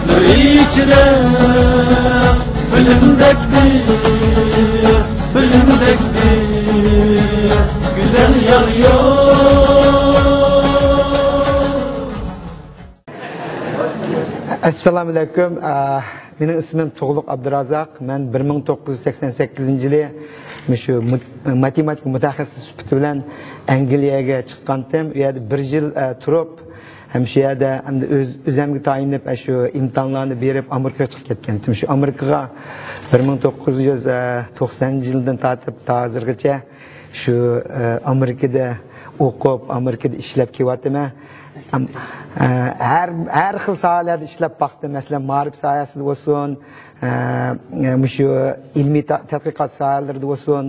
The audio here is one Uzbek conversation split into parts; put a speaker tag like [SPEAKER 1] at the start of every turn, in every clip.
[SPEAKER 1] nur içine bilimdekdir güzel yağıyor.
[SPEAKER 2] Assalamu alaikum. Benim ismim Tuğluk Abdurazak. Ben 1988 yılı matematik mütehassıs bilen Angliyaga chiqqandim. U yerda 1 yil turib, ham shu yerda o'zimga tayinlab shu imtihonlarni berib Amerikaga chiqib ketgandim. Shu Amerikaga 1990-yildan tortib hozirgacha shu Amerikada o'qib, Amerikada ishlab kelyapman. Her xil sohalarda ishlab baktım. Mesela ma'rif sohasida bo'lsin, shu ilmiy tadqiqot sohalarida bo'lsin,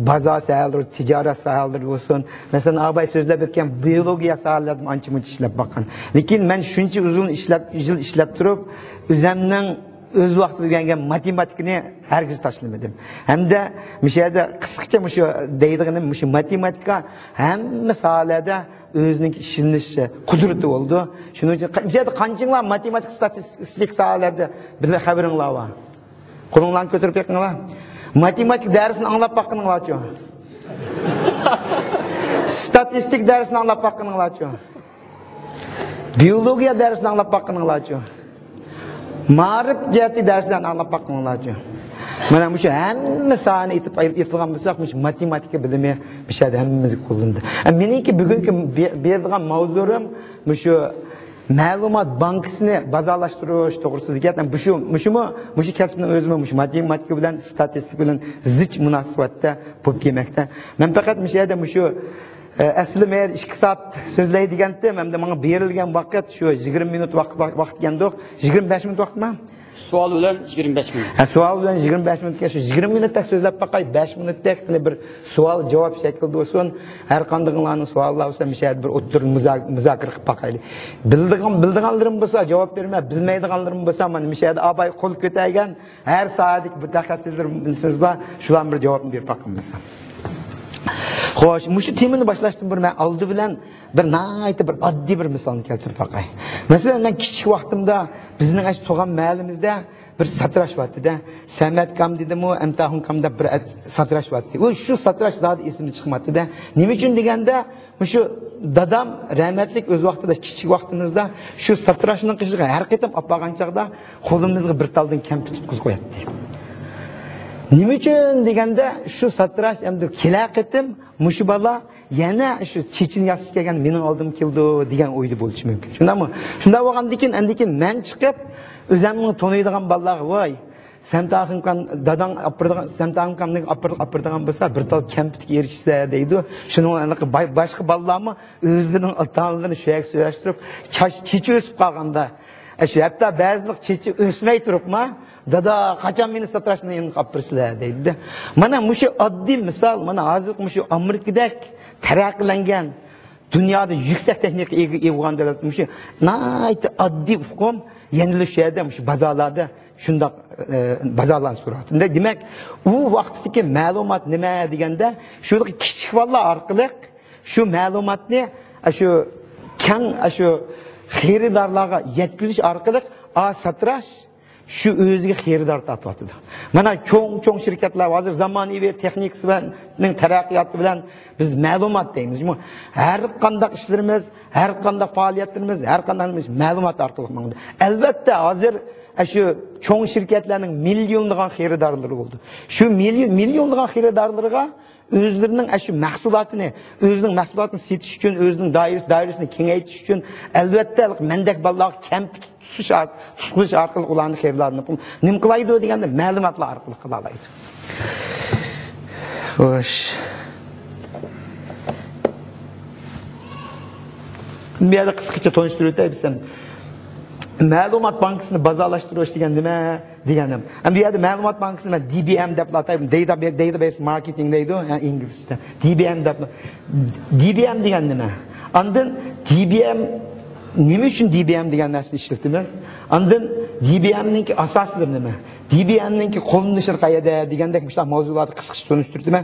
[SPEAKER 2] bozor sohalarida, tijorat sohalarida bo'lsin. Mesela abay so'zlab o'tgan biologiya sohalarida ancha-muncha ishlab bakkan. Lekin men shuncha uzun yil ishlab turib, o'zimning o'z vaqtida o'rgangan matematikani hargiz tashlamadim. Hamda shu yerda qisqacha shu deydiganim shu matematika hamma sohalarda o'zining ishinishi qudrati bo'ldi. Shuning uchun shu yerda qanchalar matematik statistik sohalarda bizlar xabaringlar bor. Qo'linglarni ko'tarib beqinglar. Matematik darsini anglab baqinglar-chi. Statistik darsini anglab baqinglar-chi. Biologiya darsini anglab baqinglar-chi. Ma'rif jihati darslarni anglab baqinglar-chi. Mana shu hamma sohani aytilgan bo'lsak, shu matematika bilimi bir şeyda hammamizga qo'llanadi. Meniki bugungi beradigan mavzuim shu ma'lumot bankasini bozorlashtirish to'g'risida gap. Shu kasbning o'zimi shu matematika bilan statistika bilan zich munosabatda bo'lib kelmoqda. Men faqat shu yerda shu asli men 2 soat so'zlaydigandim, hamda menga berilgan vaqt shu 20 minut vaqt ekandik. 25 minut vaqtmi?
[SPEAKER 3] Sual bilan 25 minut.
[SPEAKER 2] Sual bilan 25 minutga shu 20 minutda so'zlab baqay, 5 minutda bir savol javob shaklida bo'lsin. Har qanday savollar bo'lsa, mishad bir o'tir muzokara qilib baqaylik. Bildiganlarim bo'lsa javob berma, bilmaydiganlarim bo'lsa, mana mishad abay qo'l ko'targan har soatlik mutaxassislar so'z bor, shularga bir javob berib baqamiz. Xo'sh, shu temani boshlashdan burun men oldi bilan bir oddiy bir misolni keltirib baqay. Masalan, men kichik vaqtimda bizning tug'an mahallimizda bir satrash vaqtida Samadkam dedimi, Amtahunkamda bir satrash vaqti. U shu satrash zot esimga chiqmadi-da. Nima uchun deganda, shu dadam rahmatlik o'z vaqtida kichik vaqtimizda shu satrashning qishiga har qatam olib borgan chaqda qo'limizga bir taldan kampir tutqizib qo'yatdi. Nima uchun deganda shu satrash endi kelaqetim mushu bola yana shu chechin yasish kelgan mening oldim keldi degan o'yda bo'lishi mumkin. Shundami? Shunda bo'lgandan men chiqib o'zimni taniydigan bolalarga voy Samtahimkan dadang Samtahimkamning apirdigan bo'lsa bir tal kampitga erishsa deydi. Shuning boshqa bolalarmi o'zlarining ota-onalarini shu yoqqa so'rashtirib chechi o'sib qolganda hatta ba'zilik chechi o'smay turibmi? Dada qachon meni satrashni endi olib bersizlar deydi. Mana shu oddiy misol, mana hozir shu Amerikadek taraqqiylangan dunyoda yuksak texnika ega bo'lgan davlat shu nayt oddiy hukm yenilishyapti shu bozorlarda shundoq bozorlarni so'rayapti. Demak, u vaqtdagi ma'lumot nima deganda, shu kichik bolalar orqali shu ma'lumotni shu keng shu xaridorlarga yetkazish orqali satrash shu o'ziga xaridor tortyapti. Mana cho'ng shirkatlar hozir zamonaviy texnikasining taraqqiyoti bilan biz ma'lumot deymiz. Har qanday ishlarimiz, har qanday faoliyatlarimiz, har qanday ma'lumot orqali bo'ladi. Albatta hozir shu cho'ng shirkatlarning millionlagan xaridorlari bo'ldi. Shu millionlagan xaridorlarga o'zlarining shu mahsulotini, o'zining mahsulotini setish uchun, o'zining doirasini kengaytirish uchun albatta mendek bolalar kamp tutqish orqali ularning xaridorlarini nima qilaydi deganda ma'lumotlar orqali qila oladi. Xo'sh. Men qisqacha tanishtirib o'tay ma'lumot bankasini bozorlashtirish degan nima deganim. Bu yerda ma'lumot bankasini DBM deb atayman, database marketing deydi inglizcha. DBM degan nima? Ondan DBM nima uchun DBM degan narsani ishlatamiz? Ondan DBM ning asoslari nima? DBM'ninki qo'llanishir qayerda degandek mushta mavzularni qisqacha tunishtirdim.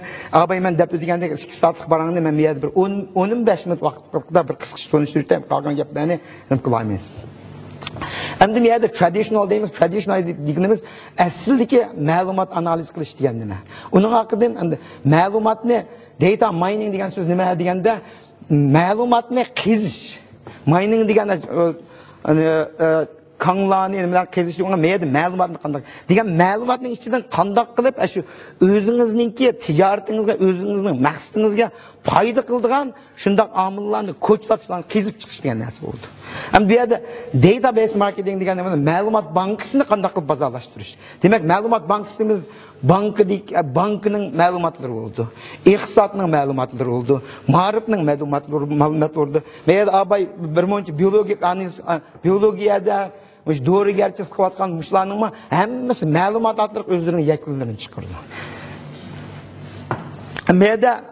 [SPEAKER 2] Abay men deb degandek 2 soatlik barangni men bu yerda bir 10-15 minut vaqtda bir qisqacha tunishtirdim. Qolgan gaplarni qilmaymiz. Endi bu yerda traditional deymiz. Traditional deganimiz aslidagi ma'lumot analiz qilish degan nima? Uning haqidan endi ma'lumotni data mining degan so'z nima deganda ma'lumotni qizish. Mining deganda kanlarni bilan qizish unga meyda ma'lumotni qanday degan ma'lumotning ichidan qanday qilib shu o'zingizningki tijoratingizga o'zingizning maqsadingizga foyda qiladigan shunday omillarni ko'chlablarni qizib chiqish degan narsa bo'ldi. Ham bu yerda database marketing degan ma'lumot bankasini qanday qilib bozorlashtirish. Demak, ma'lumot bankasimiz bankining ma'lumotlari bo'ldi. Iqtisodning ma'lumotlari bo'ldi. Ma'rifning ma'lumotlari bo'ldi. Bu yerda abay birmuncha biologiyada Muş doğru gerçek kıvatkan muşlarının mı hemmesi malumat atlarık özlerinin yakınlarını çıkardı. Meyda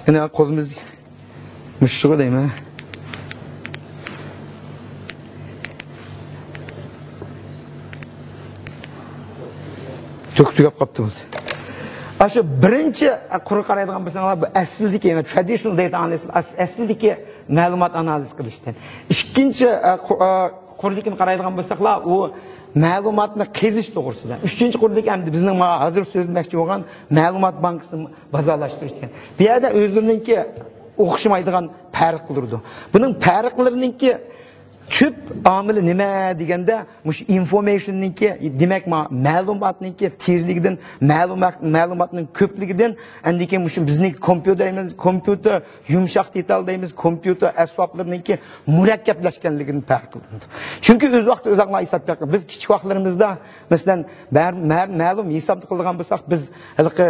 [SPEAKER 2] yine kolumuz muşluğu değil mi? Çok tüyap kaptı buldu. Aşı birinci kuru karaydıgan bilsanglar bu asildeki yani traditional data analysis asildeki malumat analiz kılıştı. İkinci Qurlikini qaraydigan bo'lsaqlar, u ma'lumotni qizish to'g'risida. 3-qurdagi hamda bizning hozir so'zlamoqchi bo'lgan ma'lumot bankasini bozorlashtirish degan. Bu yerda o'zlarininki o'xshamaydigan farqlardir. Buning farqlarininki tüp amili nima deganda, mush informationninki, demak ma'lumotninki tezligidan, ma'lumotning ko'pligidan, andiki mush bizning kompyuter yumshoq detal deymiz, kompyuter asboblarninki murakkablashganligini farq qiladi. Chunki o'z vaqtida o'zaqlar hisob bergan. Biz kichik vaqtlarimizda, masalan, ma'lum hisob qilgan bo'lsak, biz halqi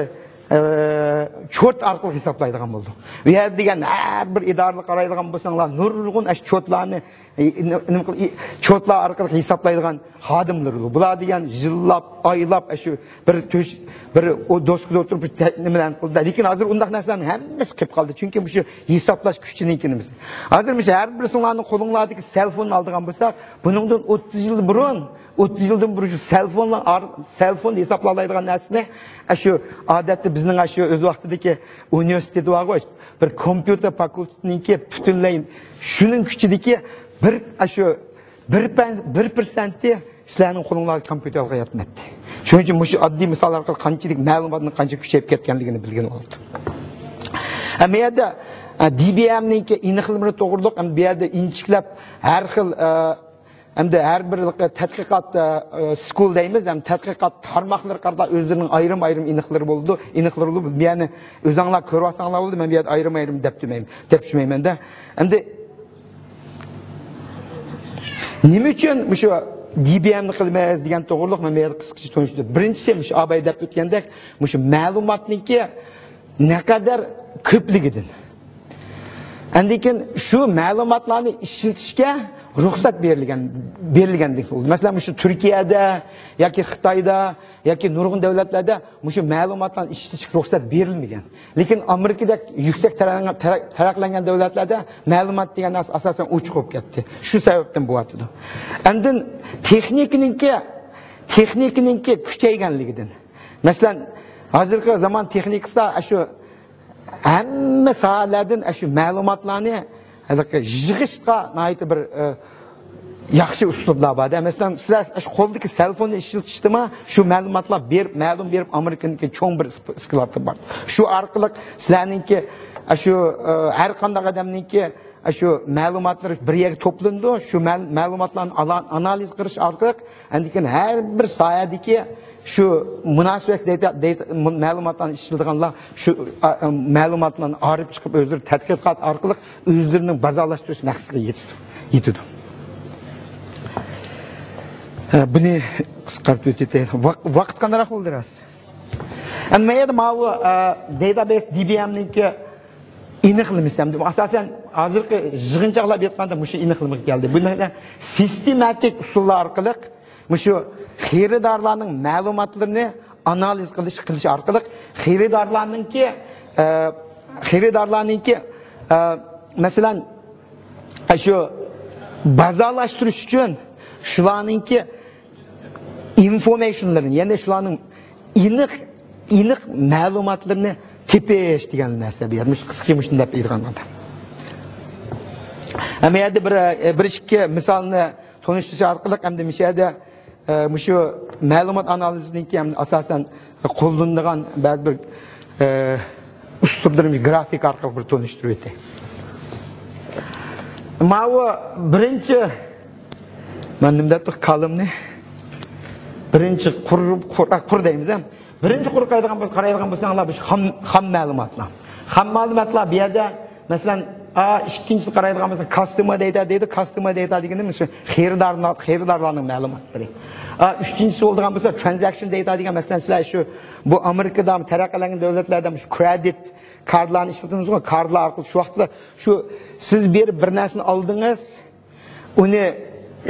[SPEAKER 2] chot orqali hisoblaydigan bo'ldik. Bu yerda degan har bir idorani qaraydigan bo'lsanglar, nurg'un ash chotlarni chotlar orqali hisoblaydigan xodimlar bu. Bular degan yillab, oylab shu bir o doskada o'tirib nimadan qildi. Lekin hozir undaq narsalarning hammasi qilib qoldi. Chunki bu shu hisoblash kuchininkinimiz. Hozir mesela har bir sizlarning qo'linglardagi selfonni oldigan bo'lsak, buningdan 30 yil burun 30 yıldan beri şu selfon hesaplaydigan narsani şu odatda bizning şu o'z vaqtidagi universitet var qo'y, bir kompyuter fakultetiniki butunlay shuning kuchidagi bir şu 1% sizlarning qo'linglarga kompyuterga yetmadi. Shuning uchun shu oddiy misollar orqali qanchalik ma'lumotni qancha kuchayib ketganligini bilgan bo'ldi. Bu yerda DBMninki aniqlikni to'g'riliq, bu yerda inchiklab har xil Hem de her bir tədqiqat school deyimiz, hem tədqiqat tarmaqları qarda özlərinin ayrım-ayrım iniqləri oldu. Yani özanlar körvasanlar oldu, ben bir yer ayrım-ayrım depşmeyim de. Hem de nima üçün şu DBM'ni qilmayız degan to'g'riliq men bu yerda qisqacha tushuntirdim. Birinchisi shu abay deb o'tgandek, shu ma'lumotniki naqadar ko'pligidan. Lekin shu ma'lumotlarni ishlatishga ruxsat berilgandek bo'ldi. Masalan, shu Turkiyada yoki Xitoyda yoki nurg'un davlatlarda shu ma'lumotlarni ishlatishga ruxsat berilmagan. Lekin Amerikada yuksak taraqqiylangan davlatlarda ma'lumot degan narsa asosan o'chiq bo'lib ketdi. Shu sababdan bo'lyapti. Endi texnikaninki kuchayganligidan. Masalan, hozirgi zamon texnikasida shu hamma sohalardan shu ma'lumotlarni yig'ishga naytı bir yaxshi uslublar bor. Masalan, sizlar qo'ldagi selfonni ishlatishdimi, shu ma'lumotlar ma'lum berib Amerikaniki cho'ng bir skillati bor. Shu orqali sizlarningki shu har qanday odamningki shu ma'lumotlar bir yerga to'plandi, shu ma'lumotlarni analiz qilish orqali andikin har bir sohadagi şu münasebet ma'lumotlarni ishladiganlar shu ma'lumotlarni olib chiqib o'zlari tadqiqot orqali o'zlarining bozorlashtirish maqsadiga yetadi. Buni qisqartib o'taylik. Vaqt qanday bo'ldi ras? Amma endi bu database DBMninki aniqlimiz ham asosan hozirgi yig'inchoqlar aytganda shu aniqlik keldi. Bunda sistematik usullar orqali shu xaridorlarning ma'lumotlarini analiz qilish orqali xaridorlarningki masalan shu bozorlashtirish uchun shularningki informationların, yani şularning aniq ma'lumotlarni tepish degan narsa bu yerda qisqa shunday aytganda. Ama yerda bir ikki misolni tonishtirish orqali hamda mishada shu ma'lumot analizininki ham asosan qo'llanilgan ba'zi bir uslublarni grafik orqali bir tonishtirib Mava birinchi men nima deb qalimni birinchi qur deymiz ham. Birinchi qur qaraydigan bo'lsanglar bu ham ma'lumotlar. Ham ma'lumotlar bu yerda masalan ikkinchisi qaraydigan bo'lsa customer data deydi. Customer data deganimiz xaridorlarning ma'lumotlari. Uchinchisi bo'lgan bo'lsa transaction data degan masalan sizlar shu bu Amerikada taraqqiylangan davlatlarda shu credit kartlarni ishlatamiz, kartlar orqali shu vaqtda shu siz berib bir narsani oldingiz, uni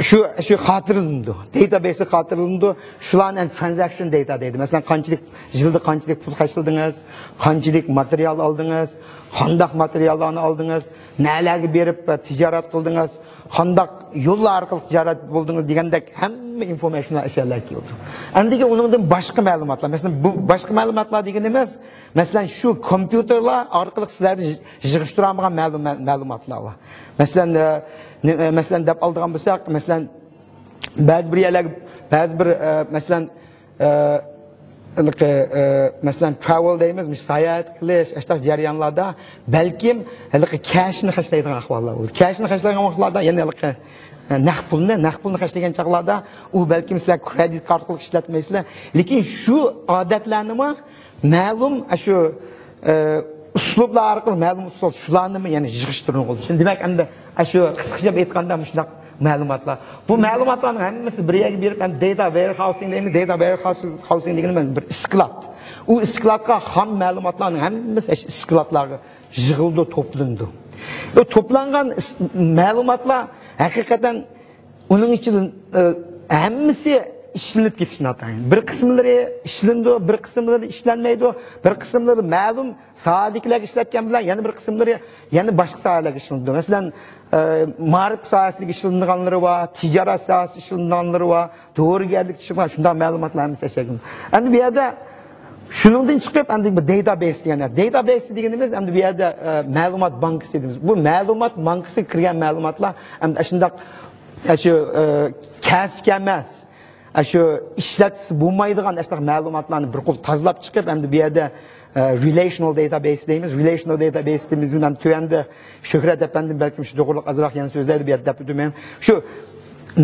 [SPEAKER 2] shu xotirlandi, database xotirlandi, shularning transaction data deydi. Masalan, yilda qanchalik pul qashildingiz, qanchalik material oldingiz, qanday materiallarni oldingiz, nalarga berib tijorat qildingiz, qanday yo'llar orqali tijorat bo'ldingiz degandek hamma informatsiyalar ashyolar keldi. Endi uningdan boshqa ma'lumotlar, masalan, bu boshqa ma'lumotlar deganimiz, masalan, shu kompyuterlar orqali sizlarni yig'ishtiradigan ma'lumotlar bor. Masalan, deb oldigan bo'lsak, masalan, ba'zi bir yerlar, ba'zi bir masalan masalan travel deymiz, sayohat qilish, ashta jarayonlarda balkim cashni xashlaydigan ahvollar bo'ladi. Cashni xashlaydigan vaqtlarda, ya'ni naqd pulni xashlagan chaqlarda u balkim sizlar kredit kart qilib ishlatmaysizlar, lekin shu odatlarni ma'lum shu uslublar orqali ma'lum usul shularni ya'ni yig'ishtirib qo'ydi. Shuni demak, endi shu qisqacha aytganda shunday ma'lumotlar. Bu ma'lumotlarning hammasi bir yerga berib, data warehousing deymiz. Data warehousing deganimiz bir sklad. U skladga ham ma'lumotlarning hammasi skladlarga yig'ildi, to'plandi. Bu to'plangan ma'lumotlar haqiqatan uning ichidan hammasi ishlanib ketishini ataydi. Bir qismlari ishlandi, bir qismlari ishlanmaydi, bir qismlari ma'lum soatliklarga ishlatgan bilan yana bir qismlari yana boshqa soatlarga ishlandi. Masalan, ma'rif sohasiga ishlanganlari va tijorat sohasiga ishlanganlari va to'g'rigarlik chiqgan shunday ma'lumotlarni seçelim. Endi bu yerda shuningdan chiqib, endi bu database degan narsa. Database deganimiz endi bu yerda ma'lumot bankasi deymiz. Bu ma'lumot bankasiga kirgan ma'lumotlar endi shunday shu kasb emas, shu ishlatib bo'lmaydigan ma'lumotlarni bir qo'l tozalab chiqib, endi bu yerda relational database deymiz. Relational database deyimiz ham tuyanda Shuhrat apandim balkim shu to'g'riliq azroq yana so'zlaydi bu yerda deb shu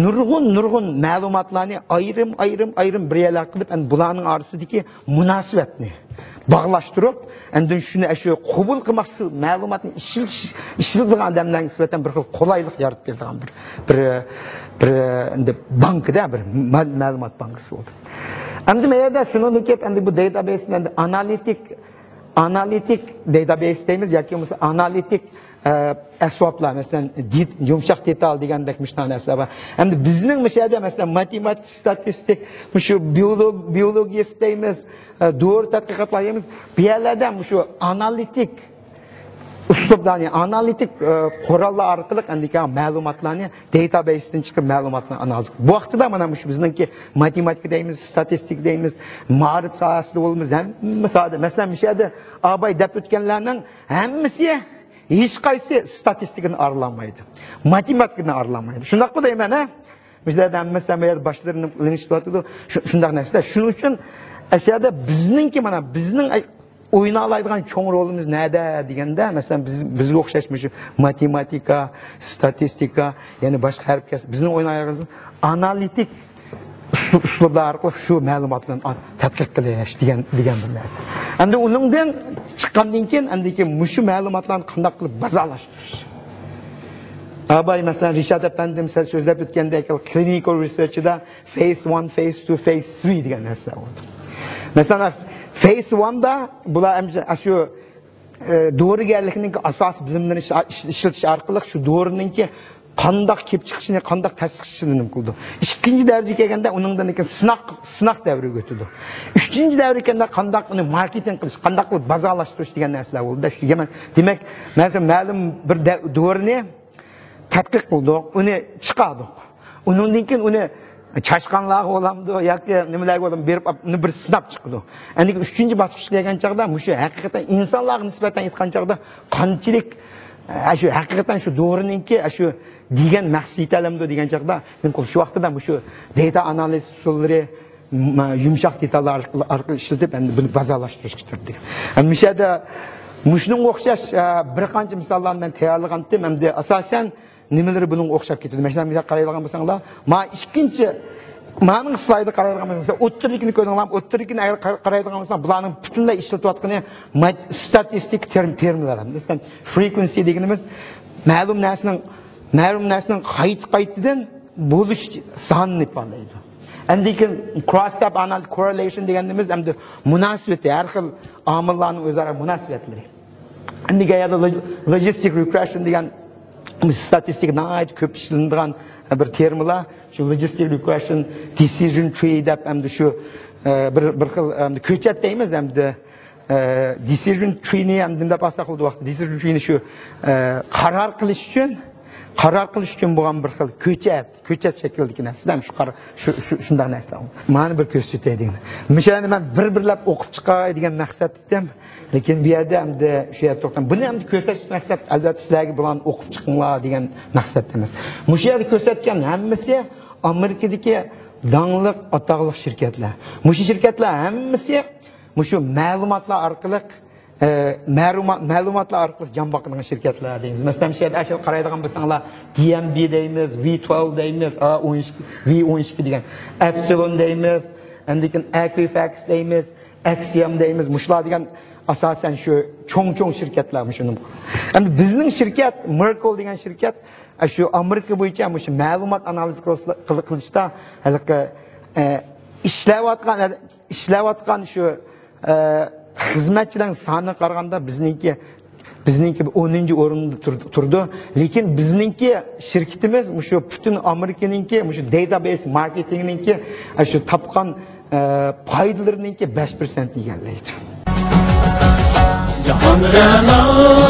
[SPEAKER 2] nurg'un ma'lumotlarni ayrim bir yerlar qilib, endi bularning orasidagi munosabatni bog'lashtirib, endi shuni shu qabul qilmoq, shu ma'lumotni ishlatadigan odamlarga nisbatan bir xil qulaylik yaratib beradigan bir endi bankda bir ma'lumot bankasi bo'ldi. Endi men yerda shuni ket, endi bu database endi analitik database deymiz yoki bo'lmasa analitik asboblar, masalan, yumshoq detal degandek mishna narsalar bor. Endi bizning mishada masalan matematik, statistik, shu biologiya deymiz, doğru tadqiqotlar deymiz. Bu yerlarda shu analitik uslublarni, analitik qurollar orqali andikan ma'lumotlarni databasedan chiqib ma'lumotlarni analiz. Bu vaqtida mana shu bizningki matematika deymiz, statistik deymiz, ma'rif sohasida bo'lamiz. Hamma masalan mishada abay deb o'tganlarning hammasi hech qaysi statistikani aralamaydi. Matematikani aralamaydi. Shunday deyman, ha? Bizlardan masalan boshlarini linishlayotdi. Shunday narsalar. Shuning uchun aslida bizningki mana bizning o'yina oladigan cho'ng rolimiz nada deganda, masalan bizga o'xshashmish matematika, statistika, ya'ni boshqa har kas bizning o'yinlarimiz analitik uslublar orqali shu ma'lumotlarni tadqiq qilish degan bir narsa. Endi uningdan chiqqandan keyin endiki shu ma'lumotlarni qanday qilib bazalashtirish. Abay masalan Rishad apandim siz so'zlab o'tgandek clinical researchda phase 1, phase 2, phase 3 degan narsa bo'ldi. Masalan phase 1da bular shu doğrugarlikning asos bilimlarini ishlatish orqali shu doğruninki qandoq kelib chiqishini, qandoq tasdiqlashini mumkin. Ikkinchi darajaga kelganda uningdan sinoq davriga o'tdi. Uchinchi davriga kelganda qandoq uni marketing qilish, qandoq qilib bazalashtirish degan narsalar bo'ldi. Demak, masalan ma'lum bir doğruni tadqiq qildik, uni chiqardik. Undan keyin uni chashqanlar olamdı yoki nimalarga olam berib bir sinab chiqdi. Endi 3-bosqichga kelgan chaqda shu haqiqatan insonlarga nisbatan aytgan chaqda qanchalik shu haqiqatan shu doğruninki shu degan maqsad yetalamdi degan chaqda men shu vaqtda shu data analiz usullari yumshoq detallar orqali ishlatib endi buni bazalashtirish kerak. Mishada mushning o'xshash bir qancha misollarni men tayyorlagandim. Endi asosan nimalar buning o'xshab ketadi. Masalan, qaraydigan bo'lsanglar, ikkinchi mening slaydga qaraydigan bo'lsangiz, o'ttirlikni ko'ringlar, o'ttirlikni agar qaraydigan bo'lsangiz, bularning butunlay ishlatayotgani statistik terminlar. Masalan, frequency deganimiz ma'lum narsaning qayt-qaytidan bo'lish sonini ifodalaydi. Endi cross-step analysis correlation deganimiz endi munosabat, har xil omillarning o'zaro munosabatlari. Endi qayerda logistic regression degan statistik nəhayət köp işlənilən bir termlar, şu logistic regression, decision tree deb hem de şu bir xil köçət deyimiz hem de decision tree-ni hem de basaq oldu vaxt decision tree-ni şu qarar qilish uchun bo'lgan bir xil köçət şəkildəki nərsədən şundaq nərsələr. Məni bir göstərəydim. Məsələn mən bir-birləb oxub çıxay degan məqsəd etdim. Lekin bu yerda ham de shu yerda to'xtam. Buni ham ko'rsatish maqsad albatta sizlarga bilan o'qib chiqinglar degan maqsad emas. Shu yerda ko'rsatgan hammasi Amerikadagi dangliq atoqli shirkatlar. Shu shirkatlar hammasi shu ma'lumotlar orqali jon boqadigan shirkatlar deymiz. Masalan, shu yerda qaraydigan bo'lsanglar, DMB deymiz, V12 deymiz, V12 degan, Epsilon deymiz, endikin Equifax deymiz, Axiom deymiz. Mushlar degan asasen şu çoğun şirketler şunun. Yani bizning şirket Merkle degan şirket şu Amerika bo'yicha şu ma'lumot analiz qilishda ishlayotgan şu xizmatchilarning soni qaraganda bizniki 10-o'rinda turdi. Lekin bizniki shirkatimiz shu butun Amerikaninki shu database marketingninki shu topgan foydalariniki 5% egallaydi.
[SPEAKER 1] Jahon Ra'no